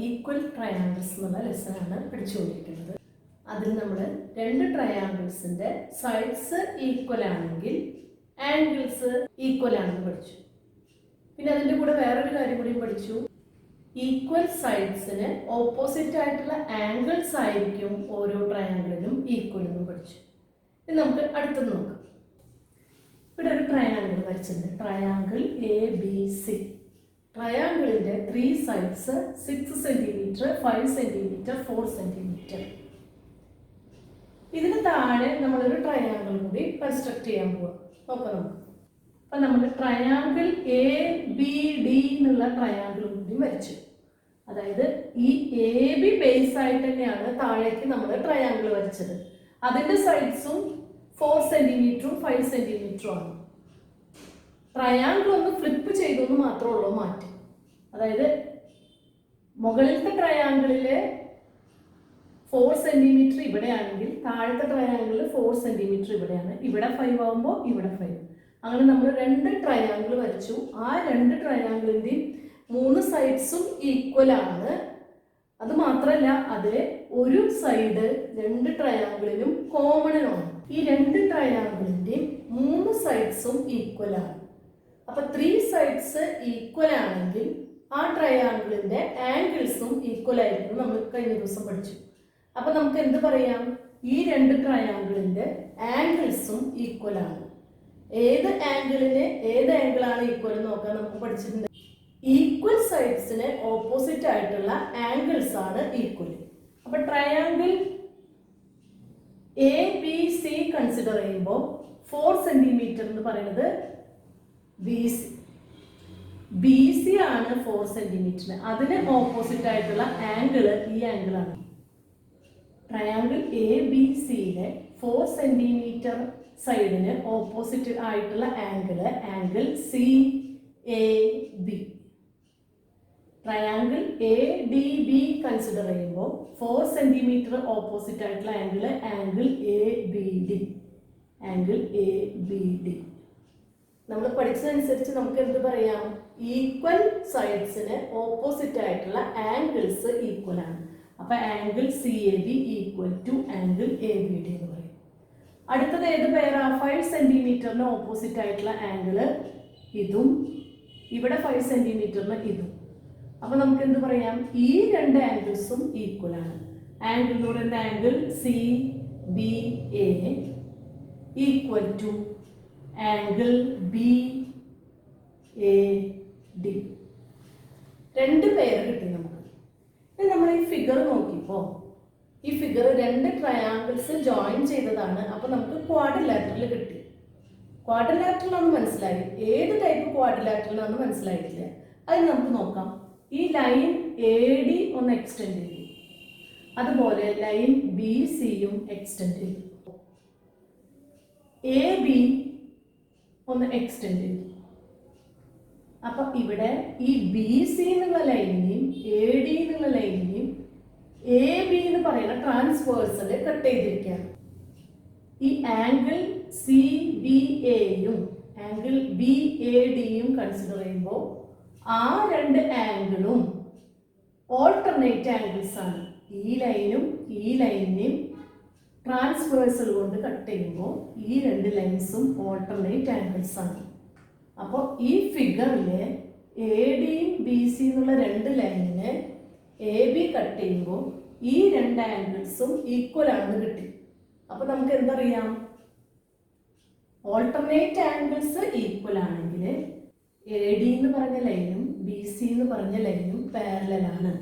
Equal triangles എന്നുള്ള ലെസനാണ് പഠിച്ചുകൊണ്ടിരിക്കുന്നത്. അതിൽ നമ്മൾ രണ്ട് ട്രയാങ്കിൾസിന്റെ സൈഡ്സ് ഈക്വൽ ആണെങ്കിൽ ആംഗിൾസ് ഈക്വൽ ആണെന്ന് പഠിച്ചു. പിന്നെ അതിൻ്റെ കൂടെ വേറൊരു കാര്യം കൂടി പഠിച്ചു. ഈക്വൽ സൈഡ്സിന് ഓപ്പോസിറ്റ് ആയിട്ടുള്ള ആംഗിൾസ് ആയിരിക്കും ഓരോ ട്രയാങ്കിളിനും ഈക്വൽ എന്നും പഠിച്ചു. ഇനി നമുക്ക് അടുത്തത് നോക്കാം. ഇവിടെ ഒരു ട്രയാങ്കിൾ വരച്ചിട്ടുണ്ട്. Triangle ABC. ട്രയാങ്കിളിന്റെ 3 സൈഡ്സ് 6 സെന്റിമീറ്റർ, 5 സെന്റിമീറ്റർ, 4 സെന്റിമീറ്റർ. ഇതിന് താഴെ നമ്മളൊരു ട്രയാങ്കിൾ കൂടി കൺസ്ട്രക്ട് ചെയ്യാൻ പോവാം. നോക്കാം നമുക്ക്. അപ്പൊ നമ്മൾ ട്രയാങ്കിൾ ABD എന്നുള്ള ട്രയാങ്കിൾ കൂടി വരച്ചു. അതായത് ഈ AB ബേസ് ആയിട്ട് തന്നെയാണ് താഴേക്ക് നമ്മൾ ട്രയാങ്കിൾ വരച്ചത്. അതിന്റെ സൈഡ്സും 4 സെന്റിമീറ്ററും 5 സെന്റിമീറ്ററും ആണ്. ട്രയാങ്കിൾ ഒന്ന് ഫ്ലിപ്പ് ചെയ്തെന്ന് മാത്രമേ ഉള്ളൂ മാറ്റം. അതായത് മുകളിലത്തെ ട്രയാങ്കിളില് 4 സെന്റിമീറ്റർ ഇവിടെയാണെങ്കിൽ താഴത്തെ ട്രയാങ്കിളിൽ 4 സെന്റിമീറ്റർ ഇവിടെയാണ്. ഇവിടെ 5 ആവുമ്പോൾ ഇവിടെ 5. അങ്ങനെ നമ്മൾ രണ്ട് ട്രയാങ്കിൾ വരച്ചു. ആ രണ്ട് ട്രയാങ്കിളിന്റെയും 3 സൈഡ്സും ഈക്വൽ ആണ്. അത് മാത്രമല്ല അതിലെ ഒരു സൈഡ് രണ്ട് ട്രയാങ്കിളിലും കോമണാണ്. ഈ രണ്ട് ട്രയാങ്കിളിന്റെയും 3 സൈഡ്സും ഈക്വൽ ആണ്. അപ്പൊ 3 സൈഡ്സ് ഈക്വൽ ആണെങ്കിൽ ആ ട്രയാങ്കിളിന്റെ ആംഗിൾസും ഈക്വൽ ആയിരിക്കും. നമ്മൾ കഴിഞ്ഞ ദിവസം പഠിച്ചു. അപ്പൊ നമുക്ക് എന്ത് പറയാം? ഈ രണ്ട് ട്രയാങ്കിളിന്റെ ആംഗിൾസും ഈക്വൽ ആണ്. ഏത് ആംഗിളിന് ഏത് ആംഗിളാണ് ഈക്വൽ എന്ന് നോക്കാൻ നമുക്ക് പഠിച്ചിട്ടുണ്ട്. ഈക്വൽ സൈഡ്സിന് ഓപ്പോസിറ്റ് ആയിട്ടുള്ള ആംഗിൾസ് ആണ് ഈക്വൽ. അപ്പൊ ട്രയാങ്കിൾ ABC കൺസിഡർ ചെയ്യുമ്പോൾ 4 സെന്റിമീറ്റർ എന്ന് പറയുന്നത് BC ആണ് 4 സെന്റിമീറ്ററിന്. അതിന് ഓപ്പോസിറ്റ് ആയിട്ടുള്ള ആംഗിള് ഈ ആംഗിളാണ്. ട്രയാങ്കിൾ ABCയിലെ 4 സെന്റിമീറ്റർ സൈഡിന് ഓപ്പോസിറ്റ് ആയിട്ടുള്ള angle CAB. Triangle ADB consider ചെയ്യുമ്പോൾ 4 സെന്റിമീറ്റർ ഓപ്പോസിറ്റ് ആയിട്ടുള്ള ആംഗിൾ ABD. നമ്മൾ പഠിച്ചതനുസരിച്ച് നമുക്ക് എന്ത് പറയാം? ഈക്വൽ സൈഡ്സിന് ഓപ്പോസിറ്റ് ആയിട്ടുള്ള ആംഗിൾസ് ഈക്വൽ ആണ്. അപ്പൊ angle CAB equal to angle ABD എന്ന് പറയും. അടുത്തത് ഏത് പേരാ? 5 സെന്റിമീറ്ററിന് ഓപ്പോസിറ്റ് ആയിട്ടുള്ള ആംഗിള് ഇതും ഇവിടെ 5 സെന്റിമീറ്ററിന് ഇതും. അപ്പൊ നമുക്ക് എന്ത് പറയാം? ഈ രണ്ട് ആംഗിൾസും ഈക്വൽ ആണ്. ആംഗിൾ എന്ന് പറയുന്ന angle CBA equal to angle BAD. രണ്ട് പേര് കിട്ടി നമുക്ക്. നമ്മൾ ഈ ഫിഗർ നോക്കിയപ്പോ ഈ ഫിഗർ രണ്ട് ട്രയാങ്കിൾസ് ജോയിൻ ചെയ്തതാണ്. അപ്പൊ നമുക്ക് ക്വാഡ്രിലാറ്ററൽ കിട്ടി. ക്വാഡ്രിലാറ്ററൽ ആണെന്ന് മനസ്സിലായി. ഏത് ടൈപ്പ് ക്വാഡ്രിലാറ്ററൽ ആണെന്ന് മനസ്സിലായിട്ടില്ല. അത് നമുക്ക് നോക്കാം. ഈ ലൈൻ AD ഒന്ന് എക്സ്റ്റെൻഡ് ചെയ്തു. അതുപോലെ ലൈൻ BCയും എക്സ്റ്റെൻഡ് ചെയ്തു. AB ഒന്ന് എക്സ്റ്റെൻഡ് ചെയ്തു. അപ്പൊ ഇവിടെ ഈ BC എന്നുള്ള ലൈനിനെയും AD എന്നുള്ള ലൈനിനെയും AB എന്ന് പറയുന്ന ട്രാൻസ്വേഴ്സല് കട്ട് ചെയ്തിരിക്കുകയാണ്. ഈ ആംഗിൾ CBAയും ആംഗിൾ BADയും കൺസിഡർ ചെയ്യുമ്പോൾ ആ രണ്ട് ആംഗിളും ഓൾട്ടർനേറ്റ് ആംഗിൾസ് ആണ്. ഈ ലൈനും ഈ ലൈനിനെയും ട്രാൻസ്വേഴ്സൽ കൊണ്ട് കട്ട് ചെയ്യുമ്പോൾ ഈ രണ്ട് ലൈൻസും ഓൾട്ടർനേറ്റ് ആംഗിൾസ് ആണ്. അപ്പോൾ ഈ ഫിഗറില് ADയും BC എന്നുള്ള രണ്ട് ലൈനിന് AB കട്ട് ചെയ്യുമ്പോൾ ഈ രണ്ട് ആംഗിൾസും ഈക്വൽ ആണെന്ന് കിട്ടി. അപ്പൊ നമുക്ക് എന്തറിയാം? ഓൾട്ടർനേറ്റ് ആംഗിൾസ് ഈക്വൽ ആണെങ്കിൽ AD എന്ന് പറഞ്ഞ ലൈനും BC എന്ന് പറഞ്ഞ ലൈനും പാരലൽ ആണ്.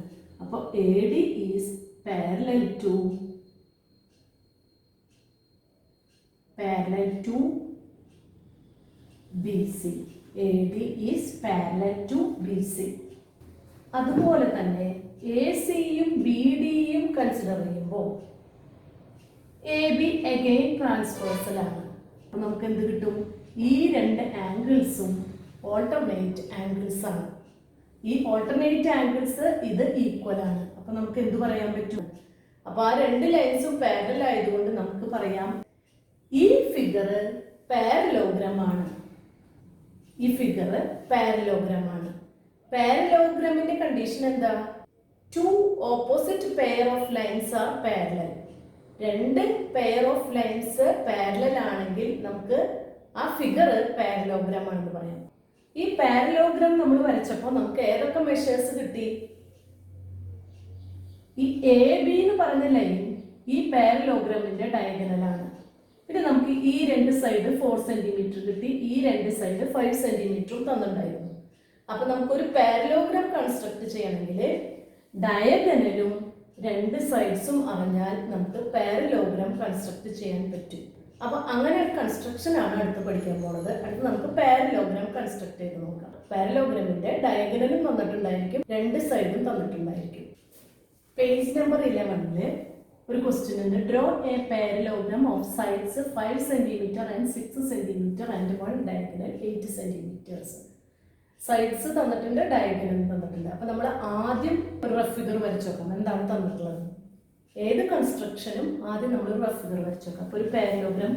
അപ്പോൾ AD is parallel to BC. AD is parallel to BC. അതുപോലെ തന്നെ ACയും BDയും കൺസിഡർ ചെയ്യുമ്പോൾ AB അഗൈൻ ട്രാൻസ്വേഴ്സൽ ആണ്. അപ്പോൾ നമുക്ക് എന്ത് കിട്ടും? ഈ രണ്ട് ആംഗിൾസും ഓൾട്ടർനേറ്റ് ആംഗിൾസ് ആണ്. ഈ ഓൾട്ടർനേറ്റ് ആംഗിൾസ് ഇത് ഈക്വൽ ആണ്. അപ്പോൾ നമുക്ക് എന്ത് പറയാൻ പറ്റും? അപ്പോൾ ആ രണ്ട് ലൈൻസും പാരലൽ ആയതുകൊണ്ട് നമുക്ക് പറയാം ഈ ഫിഗർ പാരലോഗ്രാം ആണ്. പാരലോഗ്രാമിന്റെ കണ്ടീഷൻ എന്താ? two opposite pair of lines are parallel. രണ്ട് പെയർ ഓഫ് ലൈൻസ് പാരലൽ ആണെങ്കിൽ നമുക്ക് ആ ഫിഗർ പാരലോഗ്രാം ആണെന്ന് പറയാം. ഈ പാരലോഗ്രാം നമ്മൾ വരച്ചപ്പോൾ നമുക്ക് ഏതൊക്കെ മെഷേഴ്സ് കിട്ടി? ഈ എ ബി എന്ന് പറഞ്ഞ ലൈൻ ഈ പാരലോഗ്രാമിന്റെ ഡയഗണലാണ്. പിന്നെ നമുക്ക് ഈ രണ്ട് സൈഡ് 4 സെന്റിമീറ്റർ കിട്ടി, ഈ രണ്ട് സൈഡ് 5 സെന്റിമീറ്ററും തന്നിട്ടുണ്ടായിരുന്നു. അപ്പൊ നമുക്കൊരു പാരലോഗ്രാം കൺസ്ട്രക്ട് ചെയ്യണമെങ്കിൽ ഡയഗണലും രണ്ട് സൈഡ്സും അറിഞ്ഞാൽ നമുക്ക് പാരലോഗ്രാം കൺസ്ട്രക്ട് ചെയ്യാൻ പറ്റും. അപ്പൊ അങ്ങനെ ഒരു കൺസ്ട്രക്ഷൻ ആണ് അടുത്ത് പഠിക്കാൻ പോണത്. അടുത്ത് നമുക്ക് പാരലോഗ്രാം കൺസ്ട്രക്ട് ചെയ്ത് നോക്കാം. പാരലോഗ്രാമിന്റെ ഡയഗണലും തന്നിട്ടുണ്ടായിരിക്കും, രണ്ട് സൈഡും തന്നിട്ടുണ്ടായിരിക്കും. പേജ് നമ്പർ 11 ഒരു ക്വസ്റ്റ്യൻ ഉണ്ട്. Draw A parallelogram of sides 5 centimetre and 6 centimetre and 1 diagonal 8 centimetres. Sides തന്നിട്ടുണ്ട്, ഡയഗണൽ തന്നിട്ടുണ്ട്. അപ്പൊ നമ്മൾ ആദ്യം ഒരു റഫ് ഫിഗർ വരച്ചു നോക്കാം. എന്താണ് തന്നിട്ടുള്ളത്? ഏത് കൺസ്ട്രക്ഷനും ആദ്യം നമ്മൾ റഫ് ഫിഗർ വരച്ചു നോക്കാം. അപ്പൊ ഒരു പാരലോഗ്രാം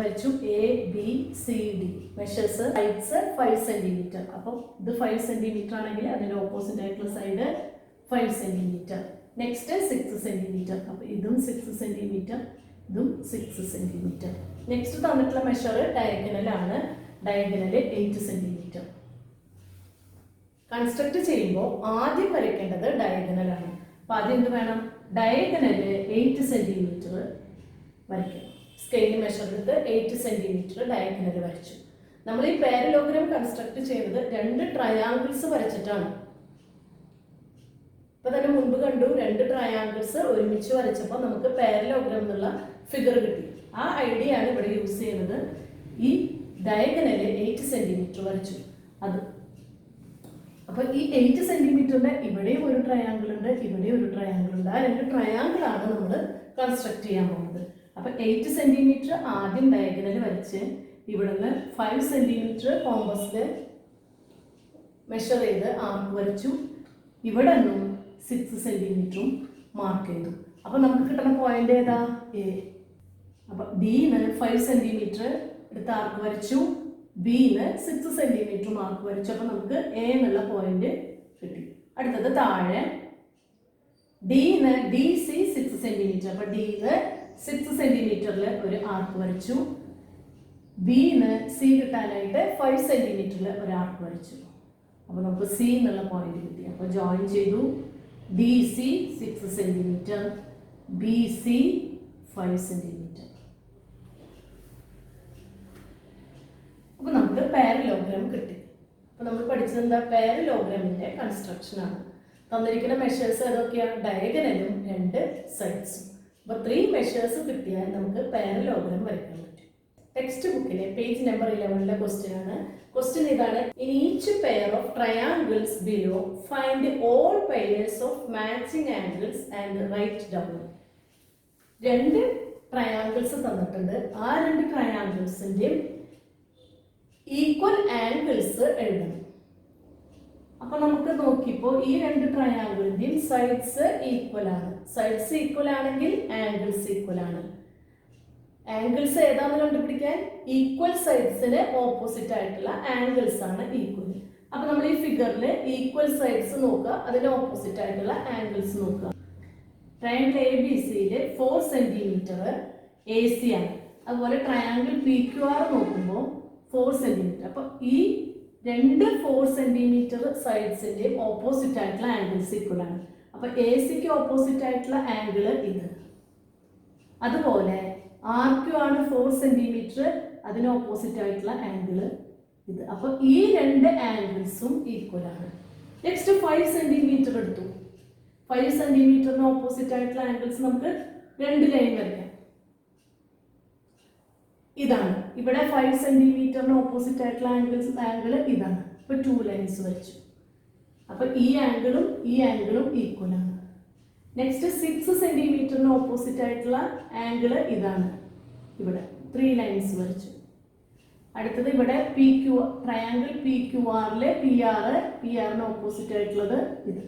വരച്ചു. A B C D measures sides 5 centimetre. അപ്പോൾ ഇത് 5 സെന്റിമീറ്റർ ആണെങ്കിൽ അതിന്റെ ഓപ്പോസിറ്റ് ആയിട്ടുള്ള സൈഡ് 5 സെന്റിമീറ്റർ. Next 6 centimetre. അപ്പൊ ഇതും 6 സെന്റിമീറ്റർ, ഇതും 6 സെന്റിമീറ്റർ. നെക്സ്റ്റ് തന്നിട്ടുള്ള മെഷർ ഡയഗണൽ ആണ്. Diagonal 8 centimetre. കൺസ്ട്രക്ട് ചെയ്യുമ്പോൾ ആദ്യം വരയ്ക്കേണ്ടത് ഡയഗണൽ ആണ്. അപ്പൊ ആദ്യം എന്ത് വേണം? ഡയഗണൽ 8 സെന്റിമീറ്റർ വരയ്ക്കണം. സ്കെയിൽ മെഷർ എടുത്ത് 8 സെന്റിമീറ്റർ ഡയഗണൽ വരച്ചു. നമ്മൾ ഈ പാരലോഗ്രാം കൺസ്ട്രക്ട് ചെയ്യുന്നത് രണ്ട് ട്രയാങ്കിൾസ് വരച്ചിട്ടാണ്. ഇപ്പൊ തന്നെ മുൻപ് കണ്ടു, രണ്ട് ട്രയാങ്കിൾസ് ഒരുമിച്ച് വരച്ചപ്പോൾ നമുക്ക് പാരലോഗ്രാം എന്നുള്ള ഫിഗർ കിട്ടി. ആ ഐഡിയ ആണ് ഇവിടെ യൂസ് ചെയ്യുന്നത്. ഈ ഡയഗണൽ 8 സെന്റിമീറ്റർ വരച്ചു. അത് അപ്പൊ ഈ 8 സെന്റിമീറ്ററിന്റെ ഇവിടെയും ഒരു ട്രയാങ്കിൾ ഉണ്ട്, ഇവിടെയും ഒരു ട്രയാങ്കിൾ ഉണ്ട്. ആ രണ്ട് ട്രയാങ്കിൾ ആണ് നമ്മൾ കൺസ്ട്രക്ട് ചെയ്യാൻ പോകുന്നത്. അപ്പൊ 8 സെന്റിമീറ്റർ ആദ്യം ഡയഗണൽ വരച്ച് ഇവിടുന്ന് 5 സെന്റിമീറ്റർ കോമ്പസില് മെഷർ ചെയ്ത് ആർക്ക് വരച്ചു. ഇവിടെ നിന്നും 6 സെന്റിമീറ്ററും മാർക്ക് ചെയ്തു. അപ്പൊ നമുക്ക് കിട്ടുന്ന പോയിന്റ് ഏതാ? എ. അപ്പൊ ഡിന്ന് 5 സെന്റിമീറ്റർ എടുത്ത് ആർക്ക് വരച്ചു, ബിന്ന് 6 സെന്റിമീറ്റർ മാർക്ക് വരച്ചു. അപ്പൊ നമുക്ക് എ എന്നുള്ള പോയിന്റ് കിട്ടി. അടുത്തത് താഴെ ഡിന്ന് ഡി സി 6 സെന്റിമീറ്റർ. അപ്പൊ ഡിന്ന് 6 സെന്റിമീറ്ററിൽ ഒരു ആർക്ക് വരച്ചു, ബിന്ന് സി കിട്ടാനായിട്ട് 5 സെന്റിമീറ്ററിൽ ഒരു ആർക്ക് വരച്ചു. അപ്പൊ നമുക്ക് സി എന്നുള്ള പോയിന്റ് കിട്ടി. അപ്പൊ ജോയിൻ ചെയ്തു. D C 6 centimetre, B C 5 centimetre. അപ്പൊ നമുക്ക് പാരലോഗ്രാം കിട്ടി. അപ്പൊ നമ്മൾ പഠിച്ചത് എന്താ? പാരലോഗ്രാമിന്റെ കൺസ്ട്രക്ഷൻ ആണ്. തന്നിരിക്കുന്ന മെഷേഴ്സ് ഏതൊക്കെയാണ്? ഡയഗണലും രണ്ട് സൈഡ്സും. അപ്പൊ 3 മെഷേഴ്സ് കിട്ടിയാൽ നമുക്ക് പാരലോഗ്രാം വരയ്ക്കാൻ പറ്റും. ടെക്സ്റ്റ് ബുക്കിലെ പേജ് നമ്പർ 11 ക്വസ്റ്റ്യൻ ആണ്. ക്വസ്റ്റ്യൻ ഇതാണ്. In each pair of triangles below find all pairs of matching angles and write down. രണ്ട് ട്രയാങ്കിൾസ് തന്നിട്ടുണ്ട്. ആ രണ്ട് ട്രയാങ്കിൾസിന്റെ ഈക്വൽ ആംഗിൾസ് എഴുതണം. അപ്പൊ നമുക്ക് നോക്കിയപ്പോ ഈ രണ്ട് ട്രയാങ്കിളിന്റെയും സൈഡ്സ് ഈക്വൽ ആണ്. സൈഡ്സ് ഈക്വൽ ആണെങ്കിൽ ആംഗിൾസ് ഈക്വൽ ആണ്. ആംഗിൾസ് ഏതാണെന്ന് കണ്ടുപിടിക്കാൻ ഈക്വൽ സൈഡ്സിന് ഓപ്പോസിറ്റ് ആയിട്ടുള്ള ആംഗിൾസ് ആണ് ഈക്വൽ. അപ്പൊ നമ്മൾ ഈ ഫിഗറിൽ ഈക്വൽ സൈഡ്സ് നോക്കുക, അതിന്റെ ഓപ്പോസിറ്റ് ആയിട്ടുള്ള ആംഗിൾസ് നോക്കുക. ട്രയാങ്കിൾ എ ബി സിയിൽ 4 സെന്റിമീറ്റർ എ സി ആണ്. അതുപോലെ ട്രയാങ്കിൾ പി ക്യു ആർ നോക്കുമ്പോൾ 4 സെന്റിമീറ്റർ. അപ്പൊ ഈ രണ്ട് 4 സെന്റിമീറ്റർ സൈഡ്സിന്റെ ഓപ്പോസിറ്റ് ആയിട്ടുള്ള ആംഗിൾസ് ഈക്വൽ ആണ്. അപ്പൊ എ സിക്ക് ഓപ്പോസിറ്റ് ആയിട്ടുള്ള ആംഗിൾ ഇത്. അതുപോലെ ആർ ക്യു ആണ് 4 സെന്റിമീറ്റർ, അതിന് ഓപ്പോസിറ്റ് ആയിട്ടുള്ള ആംഗിൾ ഇത്. അപ്പൊ ഈ രണ്ട് ആംഗിൾസും ഈക്വൽ ആണ്. നെക്സ്റ്റ് 5 സെന്റിമീറ്റർ എടുത്തു. 5 സെന്റിമീറ്ററിന് ഓപ്പോസിറ്റ് ആയിട്ടുള്ള ആംഗിൾസ് നമുക്ക് രണ്ട് ലൈൻ വരയ്ക്കാം. ഇതാണ്. ഇവിടെ 5 സെന്റിമീറ്ററിന് ഓപ്പോസിറ്റ് ആയിട്ടുള്ള ആംഗിൾ ഇതാണ്. ഇപ്പൊ 2 ലൈൻസ് വരച്ചു. അപ്പൊ ഈ ആംഗിളും ഈക്വൽ ആണ്. നെക്സ്റ്റ് 6 സെന്റിമീറ്ററിന് ഓപ്പോസിറ്റ് ആയിട്ടുള്ള ആംഗിൾ ഇതാണ്. ഇവിടെ 3 ലൈൻസ് വരച്ചു. അടുത്തത് ഇവിടെ P Q triangle P Q ആറിലെ പി ആറിന് ഓപ്പോസിറ്റ് ആയിട്ടുള്ളത് ഇത്.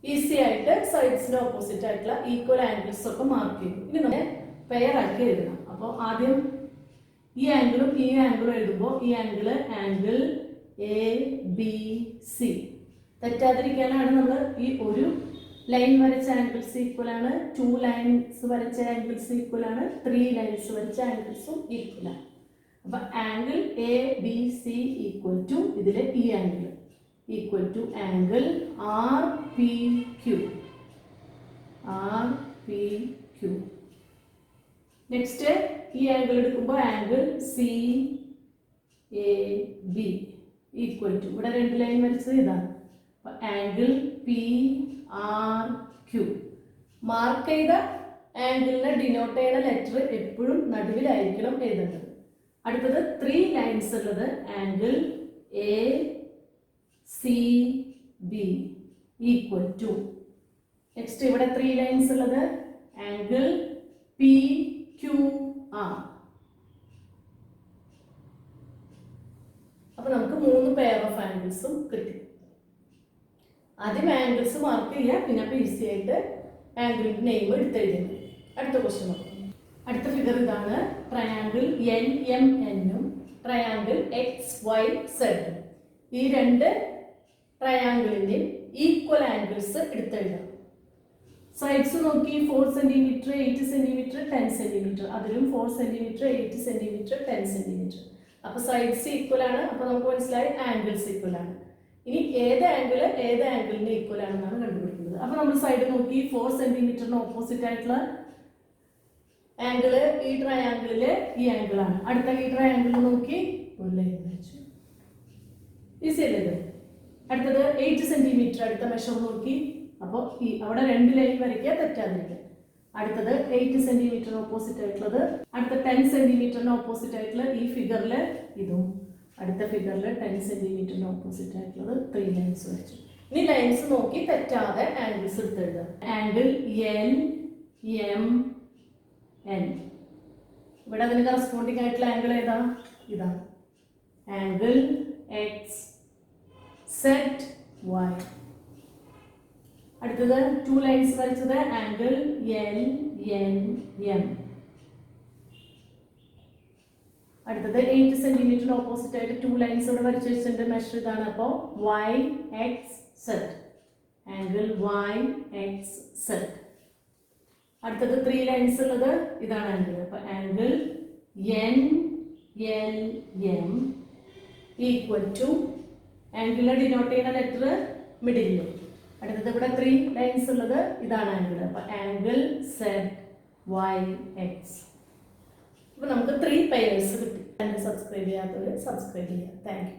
ഈസി ആയിട്ട് സൈഡ്സിന് ഓപ്പോസിറ്റ് ആയിട്ടുള്ള ഈക്വൽ ആംഗിൾസ് ഒക്കെ മാർക്ക് ചെയ്തു. ഇനി നമ്മൾ പെയർ ആക്കി എഴുതണം. അപ്പോൾ ആദ്യം ഈ ആംഗിളും എഴുതുമ്പോൾ ഈ ആംഗിൾ എ ബി സി. തെറ്റാതിരിക്കാനാണ് നമ്മൾ ഈ ഒരു ലൈൻ വരച്ച ആംഗിൾസ് ഈക്വൽ ആണ്, 2 ലൈൻസ് വരച്ച ആംഗിൾസ് ഈക്വൽ ആണ്, 3 ലൈൻസ് വരച്ച ആംഗിൾസും ഈക്വൽ ആണ്. അപ്പൊ angle A B C equal to ഇതിലെ ഈ angle equal to angle R P Q. R P Q. Next ഈ ആംഗിൾ എടുക്കുമ്പോൾ angle C A B equal to, ഇവിടെ 2 ലൈൻ വരച്ചത് ഇതാണ്. അപ്പൊ angle P R Q. Mark ചെയ്ത ആംഗിളിനെ ഡിനോട്ട് ചെയ്യുന്ന ലെറ്റർ എപ്പോഴും നടുവിലായിരിക്കണം എഴുതേണ്ടത്. അടുത്തത് 3 ലൈൻസ് ഉള്ളത് angle A C B equal to. Next ഇവിടെ 3 ലൈൻസ് ഉള്ളത് ആംഗിൾ പി ക്യൂ ആർ. അപ്പൊ നമുക്ക് 3 പെയർ ഓഫ് ആംഗിൾസും കിട്ടി. ആദ്യം ആംഗിൾസ് മാർക്ക് ചെയ്യുക, പിന്നെ അപ്പോൾ ഈസി ആയിട്ട് ആംഗിളിന്റെ നെയിം എടുത്തെഴുതുന്നത്. അടുത്ത ക്വസ്റ്റ്യൻ നോക്കാം. അടുത്ത ഫിഗർ ഇതാണ്. ട്രയാങ്കിൾ എൻ എം എന്നും ട്രയാങ്കിൾ എക്സ് വൈ സെഡ്. ഈ 2 ട്രയാങ്കിളിന്റെ ഈക്വൽ ആംഗിൾസ് എടുത്തെഴുതാം. സൈഡ്സ് നോക്കി 4 സെന്റിമീറ്റർ, 8 സെന്റിമീറ്റർ, 10 സെന്റിമീറ്റർ. അതിലും 4 സെന്റിമീറ്റർ, 8 സെന്റിമീറ്റർ, 10 സെന്റിമീറ്റർ. അപ്പൊ സൈഡ്സ് ഈക്വൽ ആണ്. അപ്പൊ നമുക്ക് മനസ്സിലായി ആംഗിൾസ് ഈക്വൽ ആണ്. ഇനി ഏത് ആംഗിളിന് ഈക്വൽ ആണെന്നാണ് കണ്ടുപിടിക്കുന്നത്. അപ്പൊ നമ്മൾ സൈഡ് നോക്കി 4 സെന്റിമീറ്ററിന് ഓപ്പോസിറ്റ് ആയിട്ടുള്ള ആംഗിള് ഈ ട്രയാങ്കിളില് ഈ ആംഗിൾ ആണ്. അടുത്ത ഈ ട്രയാങ്കിൾ നോക്കി ഒരു ലൈൻ വരച്ചു. ഈസി അല്ലേ? അടുത്തത് 8 സെന്റിമീറ്റർ. അടുത്ത മെഷർ നോക്കി, അപ്പോൾ ഈ അവിടെ 2 ലൈൻ വരയ്ക്കുക, തെറ്റാതിരിക്കുക. അടുത്തത് 8 സെന്റിമീറ്ററിന് ഓപ്പോസിറ്റ് ആയിട്ടുള്ളത്. അടുത്ത 10 സെന്റിമീറ്ററിന് ഓപ്പോസിറ്റ് ആയിട്ടുള്ള ഈ ഫിഗറില് ഇതും. അടുത്ത ഫിഗറിൽ 10 സെന്റിമീറ്ററിന് ഓപ്പോസിറ്റ് ആയിട്ടുള്ളത് 3 ലൈൻസ് വരച്ചു. ഇനി ലൈൻസ് നോക്കി തെറ്റാതെ ആംഗിൾസ് എടുത്തെഴുതുക. Angle N M N. ഇവിടെ അതിന് കറസ്പോണ്ടിങ് ആയിട്ടുള്ള ആംഗിൾ ഏതാ? ഇതാണ് ആംഗിൾ എക്സ് സെഡ് വൈ. അടുത്തത് 2 ലൈൻസ് വരച്ചത് ആംഗിൾ എൽ എൻ എം. അടുത്തത് 8 സെന്റിമീറ്ററിന് ഓപ്പോസിറ്റ് ആയിട്ട് 2 ലൈൻസ് ഇവിടെ വരച്ച് വെച്ചിട്ടുണ്ട്. മെഷർ ഇതാണ്. അപ്പോൾ Y X Z, angle Y X Z. അടുത്തത് 3 ലൈൻസ് ഉള്ളത് ഇതാണ് ആംഗിൾ. അപ്പൊ angle N L M equal to ആംഗിളിനെ ഡിനോട്ട് ചെയ്യുന്ന ലെറ്റർ മിഡിലും. അടുത്തത് ഇവിടെ 3 ലൈൻസ് ഉള്ളത് ഇതാണ് ആംഗിൾ. അപ്പൊ ആംഗിൾ സെഡ് വൈ എക്സ്. അപ്പൊ നമുക്ക് 3 പെയർസ് കിട്ടി. സബ്സ്ക്രൈബ് ചെയ്യാത്തവർ സബ്സ്ക്രൈബ് ചെയ്യുക. Thank you.